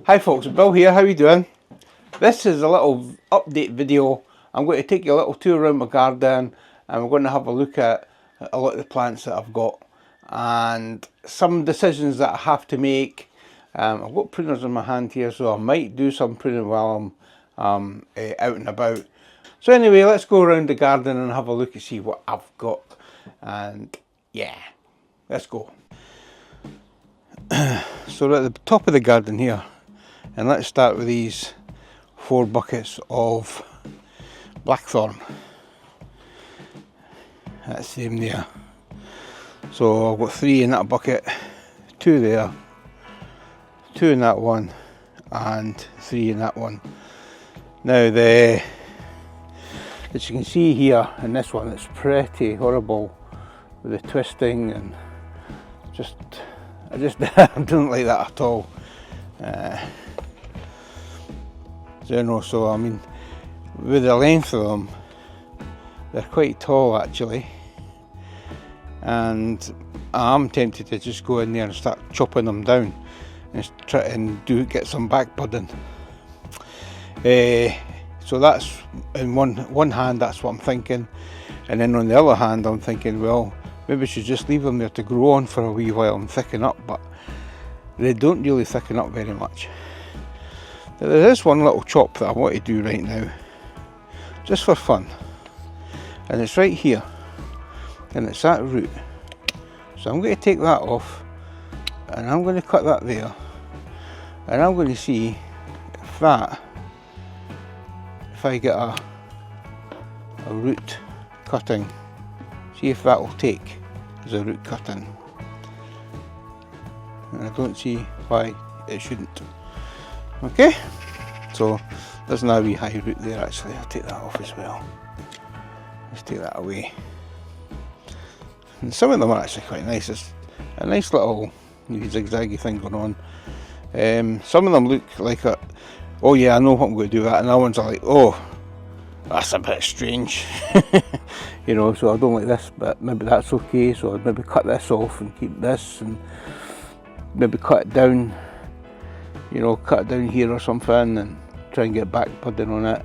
Hi folks, Bill here, how you doing? This is a little update video. I'm going to take you a little tour around my garden and we're going to have a look at a lot of the plants that I've got and some decisions that I have to make. I've got pruners in my hand here, so I might do some pruning while I'm out and about. So anyway, let's go around the garden and have a look and see what I've got, and yeah, let's go. So we're at the top of the garden here, and let's start with these 4 buckets of blackthorn. That's them there. So I've got 3 in that bucket, 2 there, 2 in that one, and 3 in that one. Now as you can see here in this one, it's pretty horrible with the twisting, and I just don't like that at all. So I mean, with the length of them, they're quite tall actually, and I'm tempted to just go in there and start chopping them down and try and get some back budding. So that's in one hand, that's what I'm thinking, and then on the other hand I'm thinking, well, maybe I should just leave them there to grow on for a wee while and thicken up, but they don't really thicken up very much. Now, there is one little chop that I want to do right now, just for fun, and it's right here, and it's that root. So I'm going to take that off, and I'm going to cut that there, and I'm going to see if I get a root cutting, see if that will take as a root cutting, and I don't see why it shouldn't. Okay, so there's now a wee high root there actually. I'll take that off as well. Let's take that away. And some of them are actually quite nice. It's a nice little zigzaggy thing going on. Some of them look like oh yeah, I know what I'm going to do with that, and other ones are like, oh, that's a bit strange. You know, so I don't like this, but maybe that's okay. So I'd maybe cut this off and keep this, and maybe cut it down, you know, cut it down here or something, and try and get back budding on it.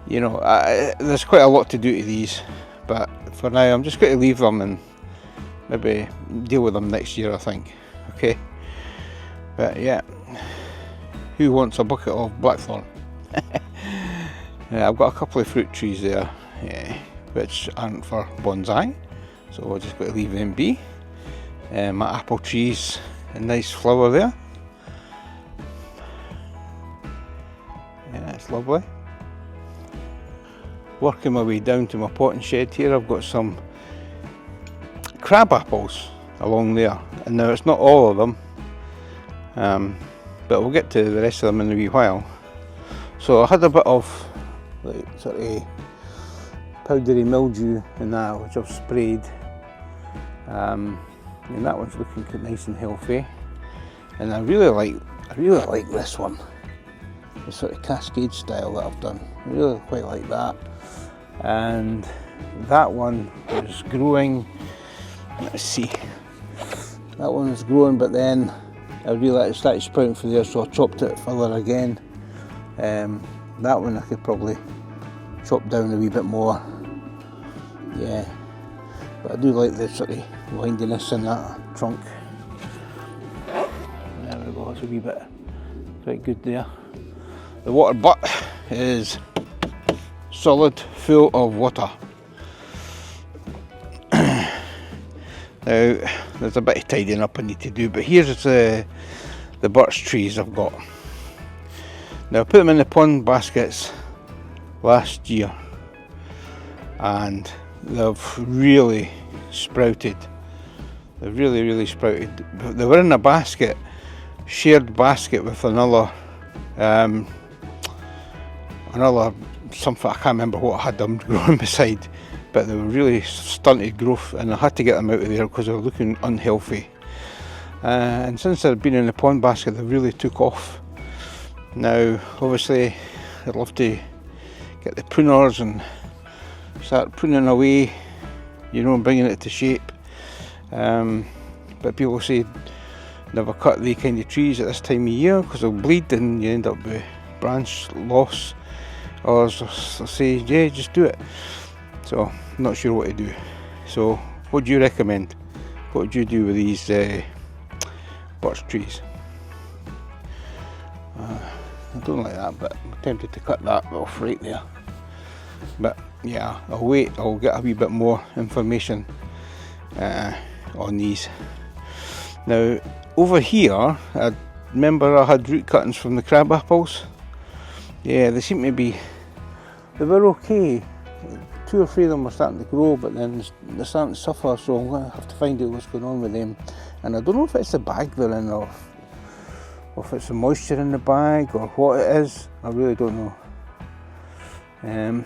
You know, there's quite a lot to do to these, but for now I'm just going to leave them and maybe deal with them next year, I think. Okay, but yeah, who wants a bucket of blackthorn? I've got a couple of fruit trees there, which aren't for bonsai, so we're just going to leave them be. My apple trees, a nice flower there. Yeah, it's lovely. Working my way down to my potting shed here, I've got some crab apples along there, and now it's not all of them, but we'll get to the rest of them in a wee while. So I had a bit of like sort of powdery mildew in that, which I've sprayed, and that one's looking nice and healthy, and I really like this one, the sort of cascade style that I've done. I really quite like that, and that one is growing. Let's see, that one is growing, but then I realised it started sprouting through there, so I chopped it further again. That one I could probably chop down a wee bit more, yeah, but I do like the sort of windiness in that trunk. There we go, it's a wee bit quite good there. The water butt is solid, full of water. Now there's a bit of tidying up I need to do, but here's the birch trees I've got. Now I put them in the pond baskets last year, and they've really sprouted. They've really sprouted. They were in a basket, shared basket with another something, I can't remember what I had them growing beside, but they were really stunted growth, and I had to get them out of there because they were looking unhealthy. And since they've been in the pond basket, they really took off. Now obviously I'd love to get the pruners and start pruning away, you know, and bringing it to shape. But people say never cut the kind of trees at this time of year because they'll bleed and you end up with branch loss. Others say, yeah, just do it. So, not sure what to do. So, what do you recommend? What would you do with these birch trees? I don't like that, but I'm tempted to cut that off right there. But yeah, I'll wait. I'll get a wee bit more information on these. Now, over here, I remember I had root cuttings from the crab apples. Yeah, they seem to be, they were okay. 2 or 3 of them were starting to grow, but then they're starting to suffer, so I'm going to have to find out what's going on with them. And I don't know if it's the bag they're in, or if it's the moisture in the bag, or what it is. I really don't know. I'm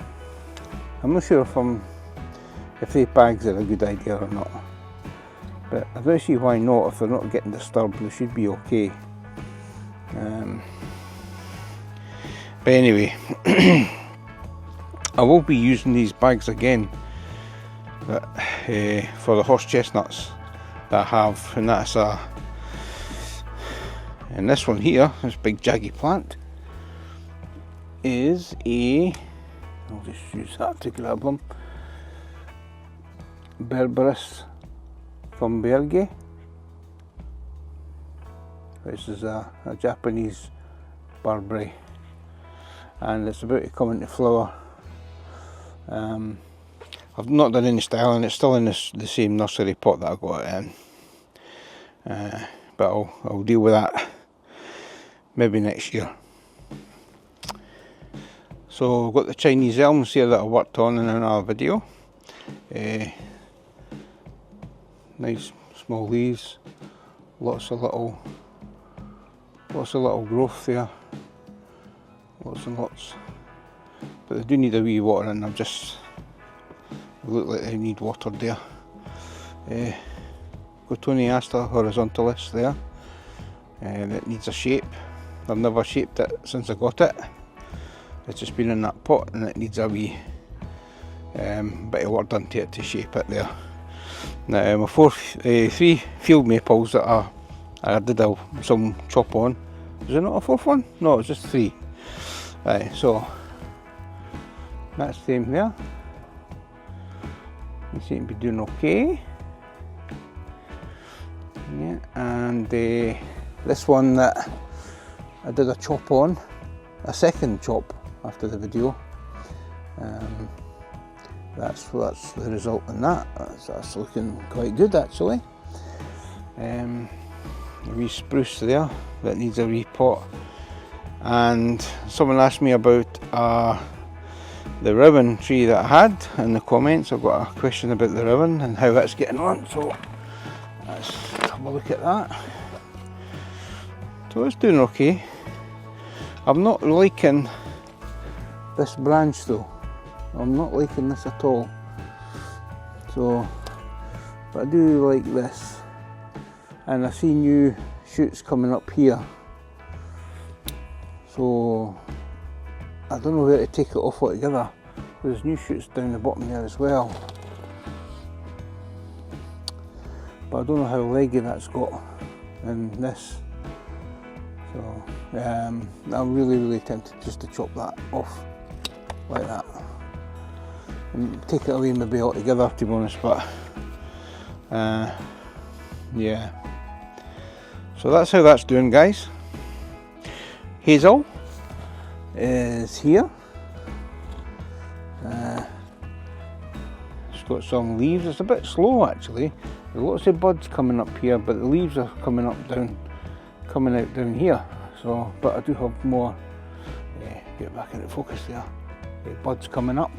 not sure if the bags are a good idea or not. But I don't see why not. If they're not getting disturbed, they should be okay. But anyway, I will be using these bags again, but, for the horse chestnuts that I have, and that's and this one here, this big jaggy plant, is I'll just use that to grab them, Berberis thunbergi. This is a Japanese barberry, and it's about to come into flower. I've not done any styling, it's still in the same nursery pot that I got it in, but I'll deal with that maybe next year. So I've got the Chinese elms here that I worked on in another video. Nice small leaves, lots of little growth there, lots and lots. But they do need a wee watering. They look like they need watered there. Cotoneaster horizontalis there. That needs a shape. I've never shaped it since I got it. It's just been in that pot, and it needs a wee bit of work done to it to shape it there. Now my 3 field maples that I did some chop on. Is there not a 4th one? No, it's just 3. Right, so that's them there. They seem to be doing okay. Yeah, and this one that I did a chop on, a second chop after the video. That's the result in that. That's looking quite good actually. A wee spruce there that needs a repot. And someone asked me about the ribbon tree that I had in the comments. I've got a question about the ribbon and how that's getting on, so let's have a look at that. So it's doing okay. I'm not liking this branch though. I'm not liking this at all. So, but I do like this. And I see new shoots coming up here. So I don't know where to take it off altogether. There's new shoots down the bottom there as well. But I don't know how leggy that's got in this. So I'm really tempted just to chop that off like that. And take it away maybe altogether, to be honest, but yeah. So that's how that's doing, guys. Hazel is here. It's got some leaves. It's a bit slow actually. There's lots of buds coming up here, but the leaves are coming out down here. So, but I do have more. Get back into focus there. Buds coming up.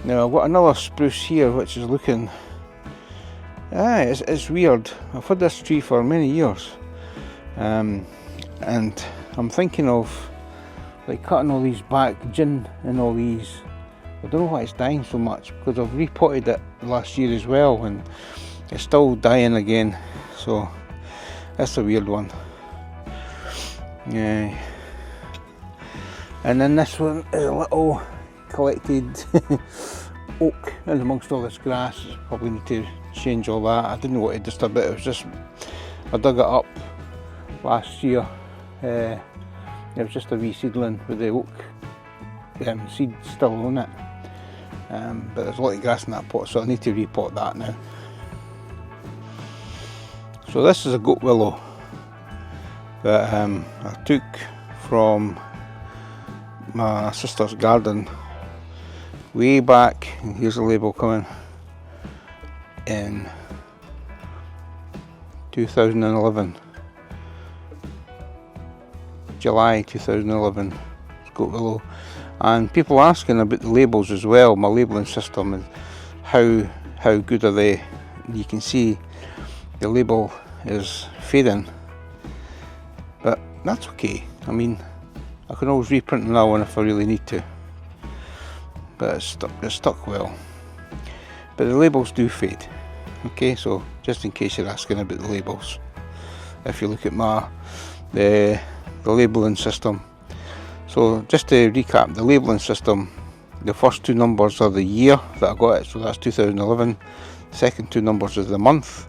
Now I've got another spruce here, which is looking. It's weird. I've had this tree for many years, and I'm thinking of like cutting all these back, gin and all these. I don't know why it's dying so much, because I've repotted it last year as well and it's still dying again, so that's a weird one. Yeah. And then this one is a little collected oak in amongst all this grass. Probably need to change all that. I didn't want to disturb it. It was just I dug it up last year. It was just a wee seedling with the oak seed still on it. But there's a lot of grass in that pot, so I need to repot that now. So this is a goat willow that I took from my sister's garden way back, and here's the label coming, in 2011. July 2011, goat willow. And people asking about the labels as well, my labelling system, and how good are they. You can see the label is fading, but that's okay. I mean, I can always reprint another one if I really need to, but it's stuck well. But the labels do fade. Okay, so just in case you're asking about the labels, if you look at the labelling system. So just to recap, the labelling system, the first two numbers are the year that I got it, so that's 2011. The second two numbers is the month,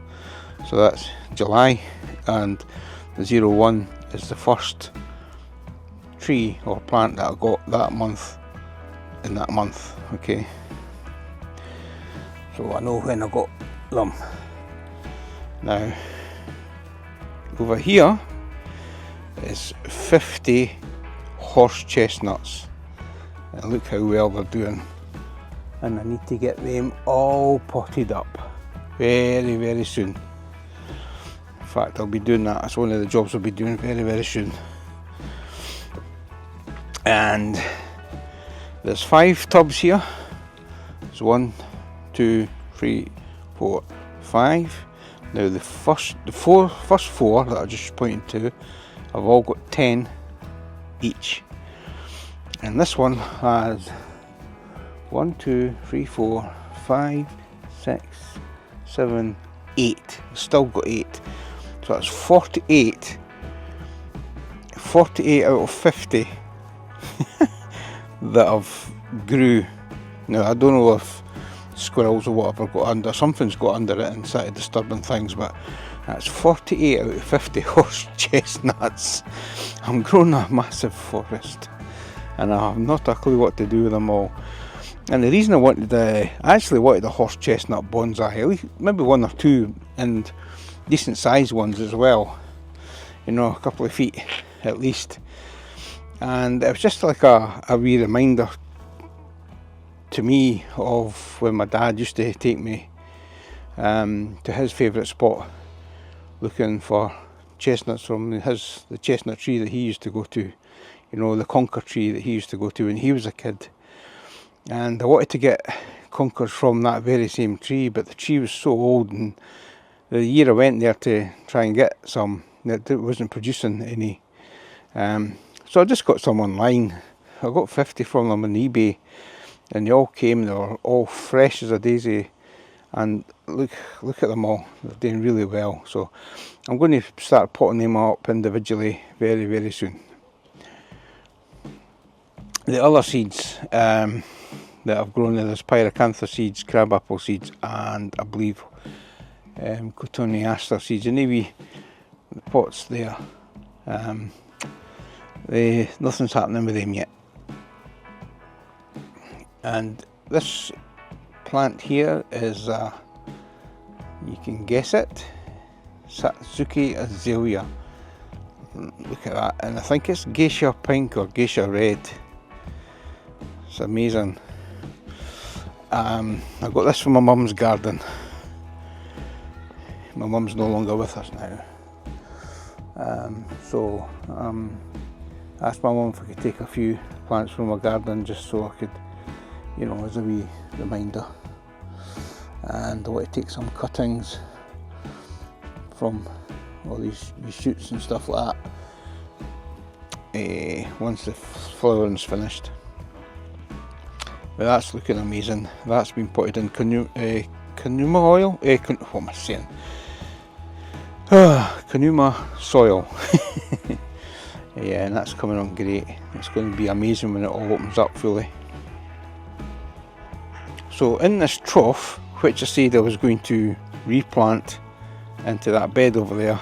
so that's July, and the 01 is the first tree or plant that I got that month, in that month. Okay, so I know when I got them. Now over here is 50 horse chestnuts, and look how well they're doing, and I need to get them all potted up very, very soon. In fact, I'll be doing that. That's one of the jobs I'll be doing very, very soon. And there's 5 tubs here. There's 1, 2, 3, 4, 5. Now the first four that I just pointed to have all got 10 each, and this one has 1, 2, 3, 4, 5, 6, 7, 8. Still got 8, so that's 48 out of 50 that I've grew. Now I don't know if squirrels or whatever got under, something's got under it and started disturbing things, but that's 48 out of 50 horse chestnuts. I'm growing a massive forest, and I have not a clue what to do with them all. And the reason I actually wanted a horse chestnut bonsai, at least maybe 1 or 2, and decent sized ones as well, you know, a couple of feet at least. And it was just like a wee reminder to me of when my dad used to take me to his favourite spot looking for chestnuts from the chestnut tree that he used to go to, you know, the conker tree that he used to go to when he was a kid. And I wanted to get conkers from that very same tree, but the tree was so old, and the year I went there to try and get some, it wasn't producing any. So I just got some online. I got 50 from them on eBay, and they all came, they were all fresh as a daisy, and look at them all, they're doing really well. So I'm going to start potting them up individually very, very soon. The other seeds that I've grown, there's pyracantha seeds, crabapple seeds, and I believe cotoneaster seeds, and maybe the pots there. Nothing's happening with them yet. And this plant here is, you can guess it, Satsuki azalea. Look at that, and I think it's geisha pink or geisha red. It's amazing. I got this from my mum's garden. My mum's no longer with us now, so I asked my mum if I could take a few plants from my garden just so I could, you know, as a wee reminder. And I want to take some cuttings from all these shoots and stuff like that once the flowering's finished. But that's looking amazing. That's been potted in Kanuma oil. What am I saying? Kanuma soil. Yeah, and that's coming on great. It's going to be amazing when it all opens up fully. So in this trough, which I said I was going to replant into that bed over there,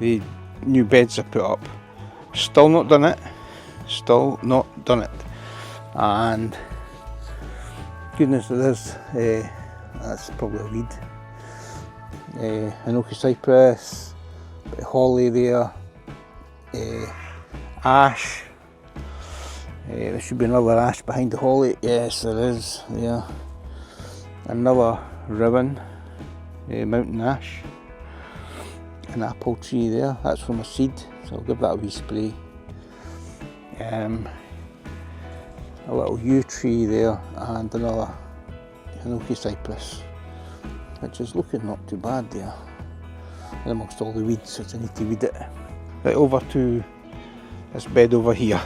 the new beds I put up. Still not done it. Still not done it. And goodness it is, that's probably a weed. Chamaecyparis, bit of holly there, ash. There should be another ash behind the holly. Yes, there is. There. Another ribbon, mountain ash. An apple tree there. That's from a seed, so I'll give that a wee spray. A little yew tree there, and another Chamaecyparis, which is looking not too bad there, and amongst all the weeds, which I need to weed it. Right, over to this bed over here.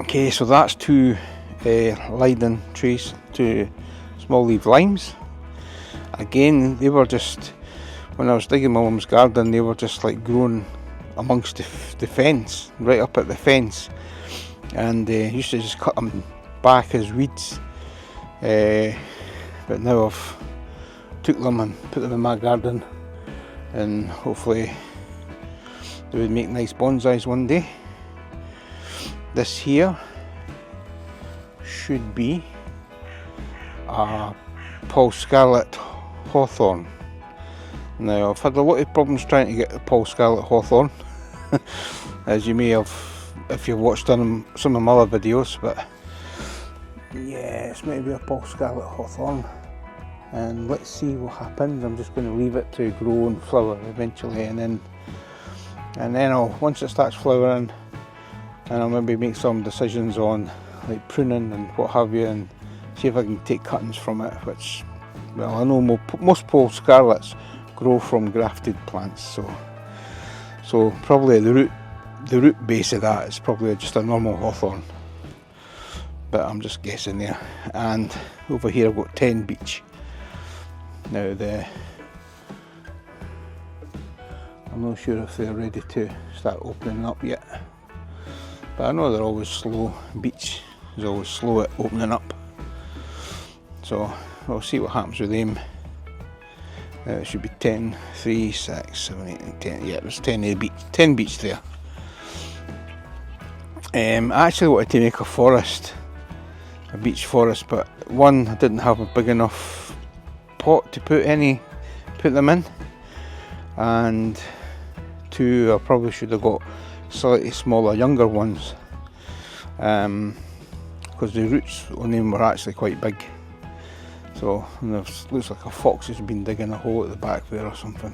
Okay, so that's two Leiden trees, two small leaf limes. Again, they were just, when I was digging my mum's garden, they were just like growing amongst the fence, right up at the fence, and used to just cut them back as weeds, but now I've took them and put them in my garden, and hopefully they would make nice bonsais one day. This here should be a Paul Scarlet hawthorn. Now, I've had a lot of problems trying to get the Paul Scarlet hawthorn, as you may have if you've watched some of my other videos, but yeah, it's meant to be a Paul Scarlet hawthorn, and let's see what happens. I'm just going to leave it to grow and flower eventually, and then once it starts flowering, and I'll maybe make some decisions on like pruning and what have you, and see if I can take cuttings from it, which, well, I know most Paul Scarlets grow from grafted plants, so probably the root base of that is probably just a normal hawthorn, but I'm just guessing there. And over here I've got 10 beech. Now I'm not sure if they're ready to start opening up yet, but I know they're always slow. Beech is always slow at opening up, so we'll see what happens with them. It should be 10, 3, 6, 7, 8 and 10. Yeah, there's 10 beech there. I actually wanted to make a beech forest, but one, I didn't have a big enough pot to put them in, and two, I probably should have got slightly smaller, younger ones, because the roots on them were actually quite big. So, and it looks like a fox has been digging a hole at the back there or something.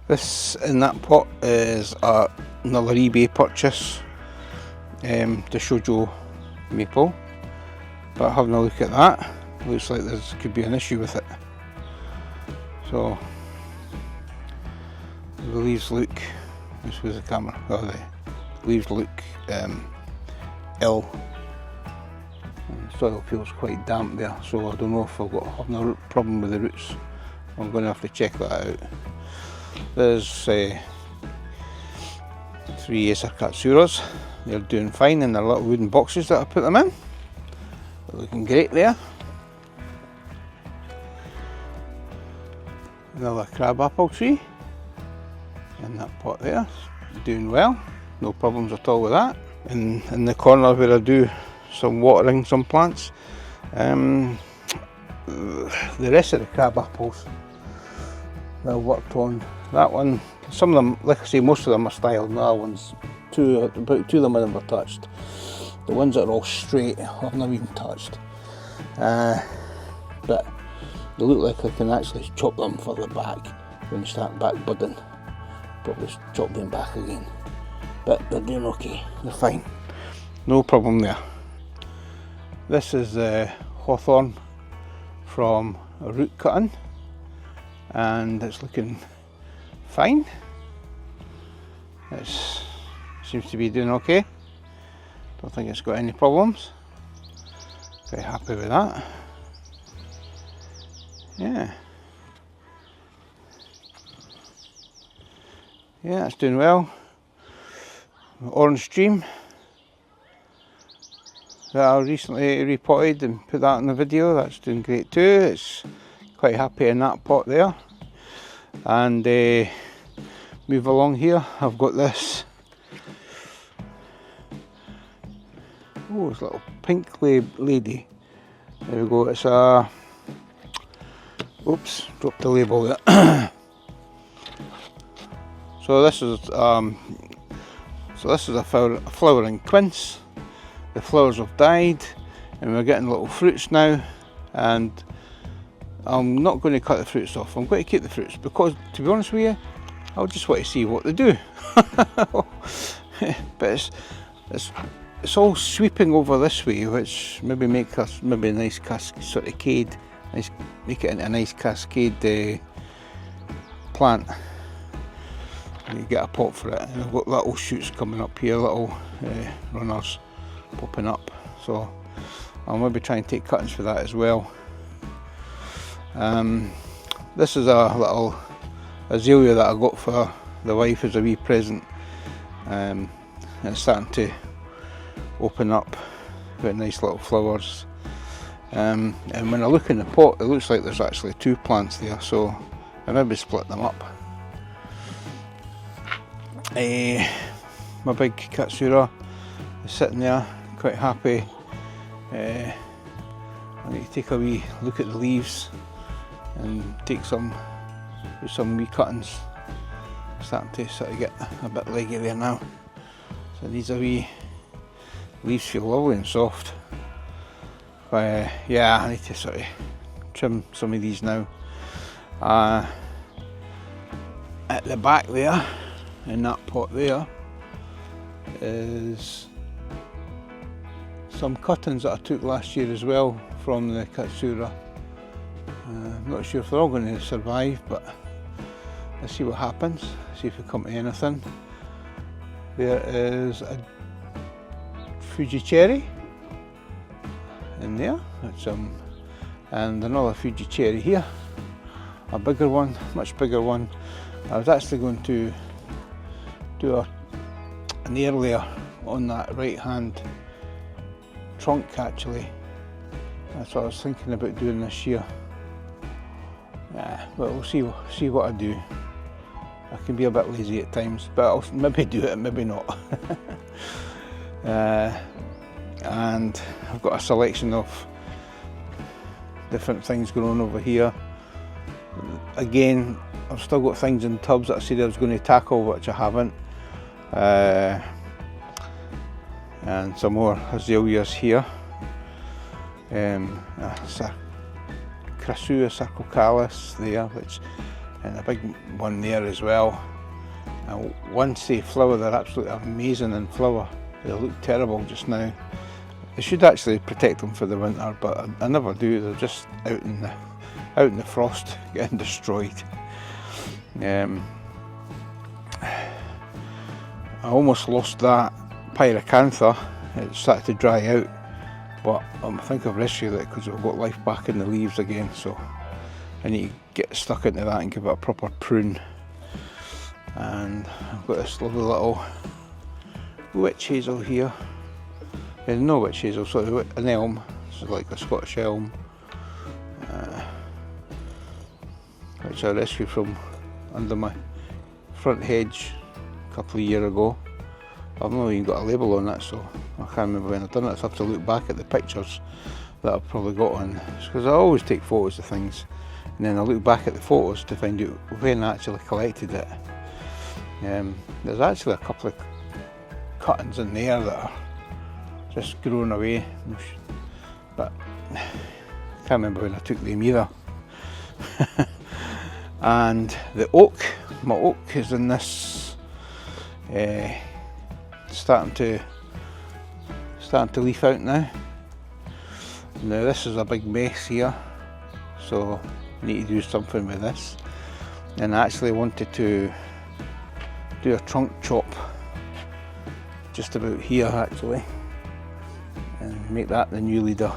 This in that pot is another eBay purchase, the Shoujo maple, but having a look at that, looks like there could be an issue with it. So the leaves look, this was the camera, the leaves look ill. The soil feels quite damp there, so I don't know if I've got a problem with the roots. I'm going to have to check that out. There's 3 Acer Katsuras. They're doing fine in their little wooden boxes that I put them in. They're looking great there. Another crab apple tree in that pot there, doing well, no problems at all with that. In the corner where I do some watering some plants, the rest of the crab apples that I worked on, that one, some of them, like I say, most of them are styled, and the other ones, about two of them I never touched. The ones that are all straight I've never even touched, but they look like I can actually chop them further back when they start back budding. Probably chop them back again, but they're doing okay, they're fine, no problem there. This is hawthorn from a root cutting, and it's looking fine. It seems to be doing okay. Don't think it's got any problems. Very happy with that. Yeah, it's doing well. Orange stream that I recently repotted and put that in the video, that's doing great too. It's quite happy in that pot there. And move along here, I've got this, oh, it's a little pink lady. There we go, it's a, oops, dropped the label there. So this is a flowering quince. The flowers have died and we're getting little fruits now, and I'm not going to cut the fruits off. I'm going to keep the fruits because, to be honest with you, I just want to see what they do. But it's all sweeping over this way, which maybe make us a nice sort of cascade, make it into a nice cascade plant. And you get a pot for it, and I've got little shoots coming up here, little runners popping up. So I'll maybe try and take cuttings for that as well. This is a little azalea that I got for the wife as a wee present. It's starting to open up, got nice little flowers. And when I look in the pot, it looks like there's actually 2 plants there, so I maybe split them up. My big katsura is sitting there, quite happy. I need to take a wee look at the leaves and take some wee cuttings. Starting to sort of get a bit leggy there now. So these are wee leaves, feel lovely and soft. But yeah, I need to sort of trim some of these now. At the back there, in that pot there, is some cuttings that I took last year as well from the katsura. I'm not sure if they're all going to survive, but let's see what happens, see if we come to anything. There is a Fuji cherry in there, and another Fuji cherry here, a bigger one, much bigger one. I was actually going to do an air layer on that right hand trunk actually. That's what I was thinking about doing this year. But we'll see what I do. I can be a bit lazy at times, but I'll maybe do it, maybe not. And I've got a selection of different things going on over here. Again, I've still got things in tubs that I said I was going to tackle, which I haven't. And some more azaleas here. Chamaecyparis there, and a big one there as well. And once they flower, they're absolutely amazing in flower. They look terrible just now. I should actually protect them for the winter, but I never do. They're just out in the frost, getting destroyed. I almost lost that pyracantha. It started to dry out, but I think I've rescued it because I've got life back in the leaves again. So I need to get stuck into that and give it a proper prune. And I've got this lovely little witch hazel here. No witch hazel, sorry, an elm. This is like a Scottish elm, which I rescued from under my front hedge a couple of years ago. I've not even got a label on it, so I can't remember when I've done it. So I have to look back at the pictures that I've probably got on, because I always take photos of things, and then I look back at the photos to find out when I actually collected it. There's actually a couple of cuttings in there that are just growing away, but I can't remember when I took them either. And the oak, my oak is in this, starting to leaf out now. Now this is a big mess here, so I need to do something with this. And I actually wanted to do a trunk chop just about here actually, and make that the new leader.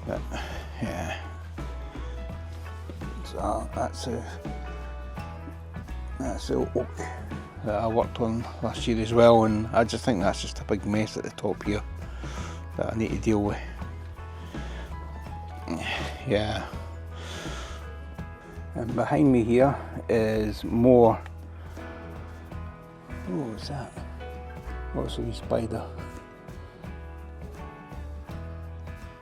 But yeah, so that's the oak that I worked on last year as well, and I just think that's just a big mess at the top here that I need to deal with. Yeah, And behind me here is more. Oh, what's that? What's a wee spider?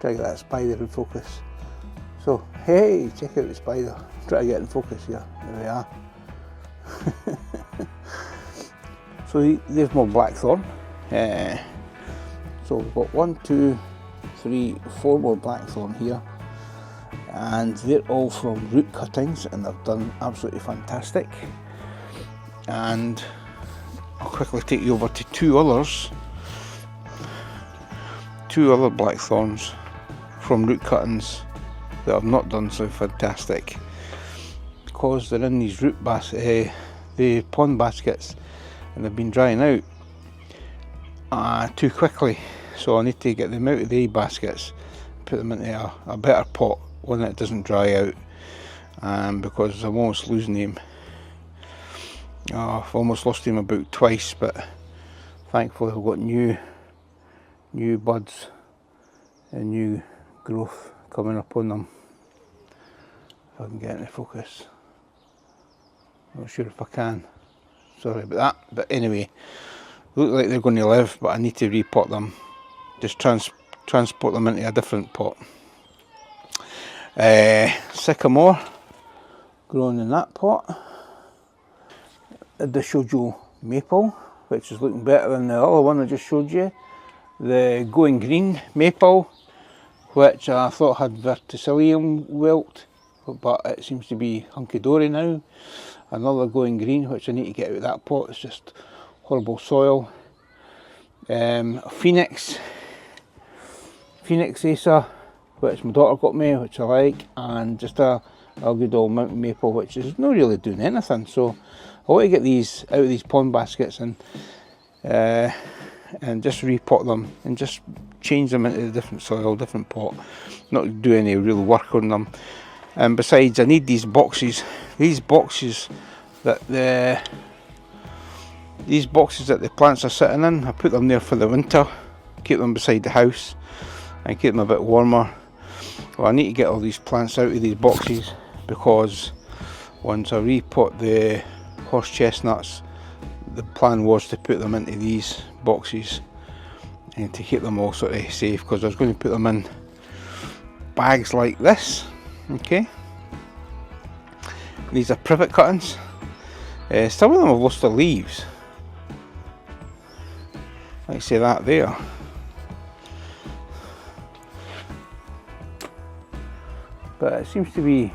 Try to get that spider in focus. So, hey, check out the spider. Try to get in focus here. There we are. So there's more blackthorn. So we've got 1, 2, 3, 4 more blackthorn here. And they're all from root cuttings and they've done absolutely fantastic. And I'll quickly take you over to two other blackthorns from root cuttings that have not done so fantastic, because they're in these the pond baskets, and they've been drying out too quickly. So I need to get them out of the baskets, put them into a better pot, one that doesn't dry out, because I'm almost losing them. I've almost lost them about twice, but thankfully I've got new buds and new growth coming up on them. If I can get into focus. Not sure if I can. Sorry about that. But anyway, look like they're going to live, but I need to repot them. Just transport them into a different pot. Sycamore growing in that pot. The shoujo maple, which is looking better than the other one I just showed you. The going green maple, which I thought had verticillium wilt, but it seems to be hunky-dory now. Another going green, which I need to get out of that pot. It's just horrible soil. Phoenix Acer, which my daughter got me, which I like, and just a good old mountain maple, which is not really doing anything. So I want to get these out of these pond baskets and just repot them and just change them into a different soil, different pot, not do any real work on them. And besides, I need these boxes. These boxes that the plants are sitting in, I put them there for the winter, keep them beside the house and keep them a bit warmer. Well, I need to get all these plants out of these boxes, because once I repot the horse chestnuts, the plan was to put them into these boxes and to keep them all sort of safe, because I was going to put them in bags like this. Okay, these are privet cuttings. Some of them have lost their leaves, like say that there. But it seems to be,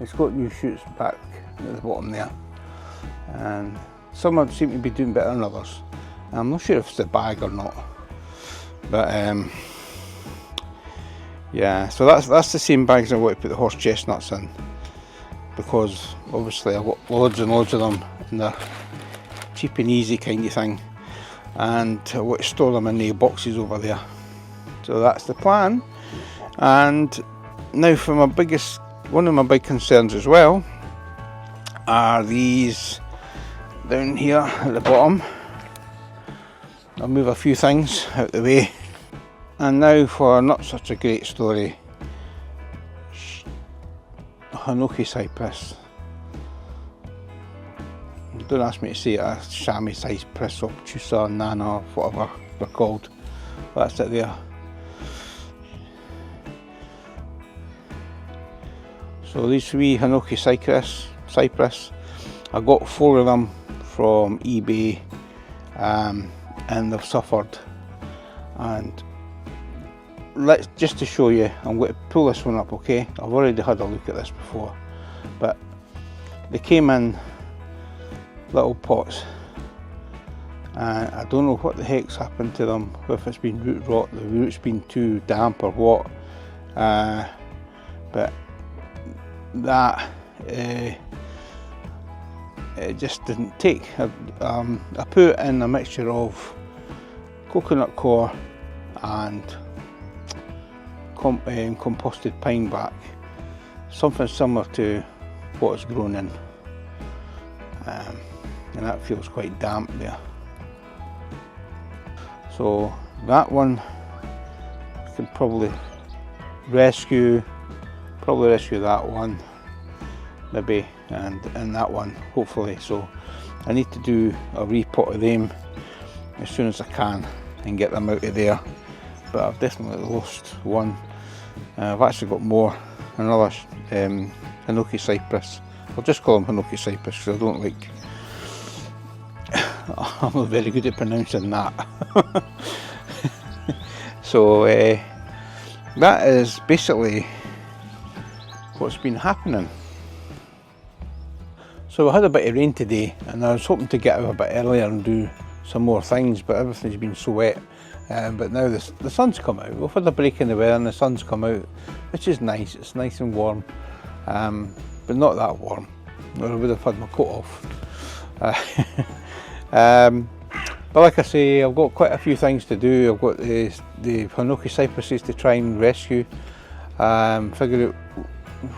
it's got new shoots back at the bottom there, and some seem to be doing better than others. I'm not sure if it's the bag or not, but yeah, so that's the same bags I want to put the horse chestnuts in, because obviously I've got loads and loads of them and they're cheap and easy kind of thing, and I want to store them in the boxes over there. So that's the plan. And now for one of my big concerns as well are these down here at the bottom. I'll move a few things out the way. And now for not such a great story, Chamaecyparis. Don't ask me to say it, Chamaecyparis, obtusa, Nana, whatever they're called. That's it there. So these three Chamaecyparis, I got 4 of them from eBay, and they've suffered. And just to show you, I'm going to pull this one up, okay? I've already had a look at this before, but they came in little pots, and I don't know what the heck's happened to them, if it's been root rot, the root's been too damp or what, but that it just didn't take. I put in a mixture of coconut coir and composted pine bark, something similar to what it's grown in, and that feels quite damp there. So that one can probably rescue that one. maybe, and that one hopefully. So I need to do a repot of them as soon as I can and get them out of there. But I've definitely lost one. I've actually got more. Another Chamaecyparis. I'll just call them Chamaecyparis because I don't like. I'm not very good at pronouncing that. So that is basically what's been happening. So I had a bit of rain today, and I was hoping to get out a bit earlier and do some more things, but everything's been so wet. But now the sun's come out. We've had a break in the weather and the sun's come out, which is nice. It's nice and warm, but not that warm, or I would have had my coat off. But like I say, I've got quite a few things to do. I've got the Chamaecyparis to try and rescue, figure out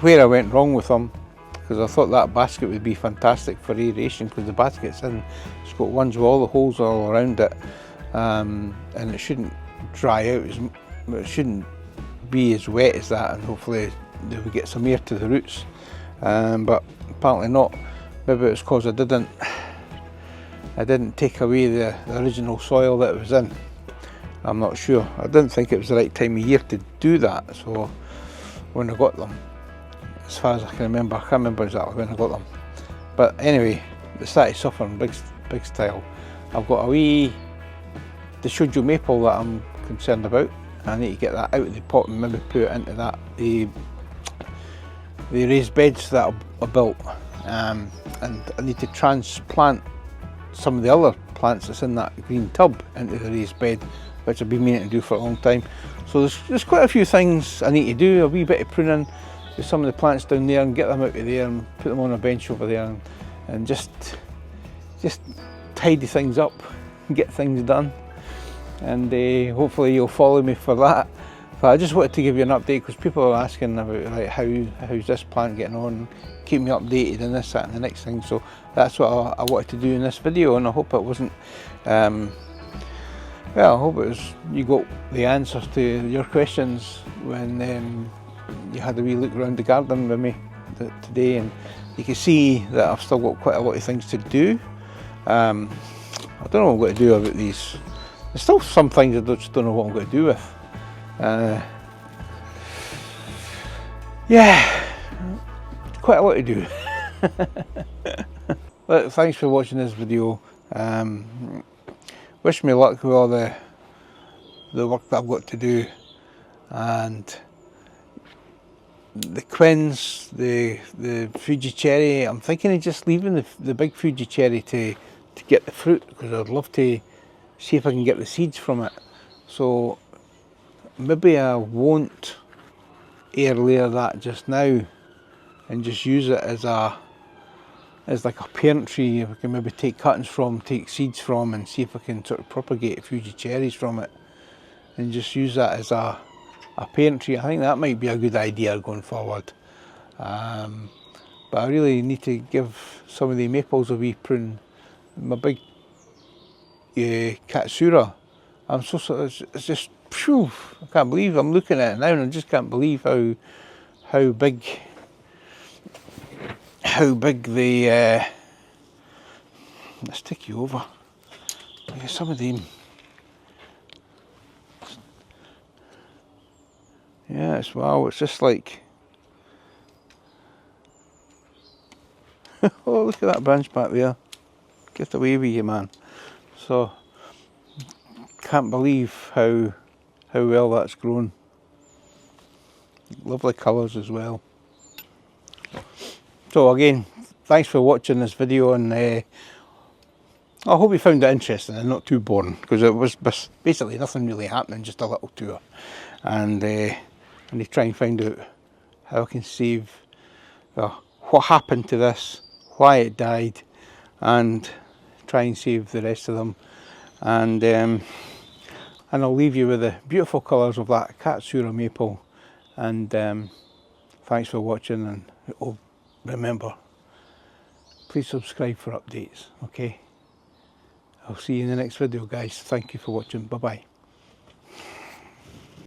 where I went wrong with them, because I thought that basket would be fantastic for aeration, because the basket's it's got ones with all the holes all around it. And it shouldn't dry out, it shouldn't be as wet as that, and hopefully they would get some air to the roots, but apparently not. Maybe it's because I didn't take away the original soil that it was in. I'm not sure. I didn't think it was the right time of year to do that, so when I got them, as far as I can remember, I can't remember exactly when I got them, but anyway, they started suffering big style. I've got a wee the shoujo maple that I'm concerned about. I need to get that out of the pot and maybe put it into that the raised beds that I built, and I need to transplant some of the other plants that's in that green tub into the raised bed, which I've been meaning to do for a long time. So there's quite a few things I need to do. A wee bit of pruning with some of the plants down there and get them out of there and put them on a bench over there, and just tidy things up and get things done. And hopefully you'll follow me for that. But I just wanted to give you an update, because people are asking about like how's this plant getting on, keep me updated on this, that and the next thing. So that's what I wanted to do in this video, and I hope it wasn't well, I hope it was, you got the answers to your questions when you had a wee look around the garden with me today, and you can see that I've still got quite a lot of things to do. I don't know what I'm going to do about these. There's still some things I just don't know what I'm going to do with. Yeah, quite a lot to do. But thanks for watching this video. Wish me luck with all the work that I've got to do, and the quins, the Fuji cherry. I'm thinking of just leaving the big Fuji cherry to get the fruit, because I'd love to see if I can get the seeds from it. So maybe I won't air layer that just now, and just use it as like a parent tree. If I can maybe take cuttings from, take seeds from, and see if I can sort of propagate Fuji cherries from it, and just use that as a parent tree. I think that might be a good idea going forward. But I really need to give some of the maples a wee prune. My big Katsura, it's just, phew, I can't believe I'm looking at it now, and I just can't believe how big the let's take you over. Yeah, some of them, yeah, it's wow, it's just like oh, look at that branch back there. Get away with you, man. So can't believe how well that's grown. Lovely colours as well. So again, thanks for watching this video, and I hope you found it interesting and not too boring, because it was basically nothing really happening, just a little tour. And I need to try and find out how I can save what happened to this, why it died, and try and save the rest of them. And I'll leave you with the beautiful colours of that Katsura maple. And thanks for watching, and remember, please subscribe for updates, okay? I'll see you in the next video, guys. Thank you for watching. Bye bye.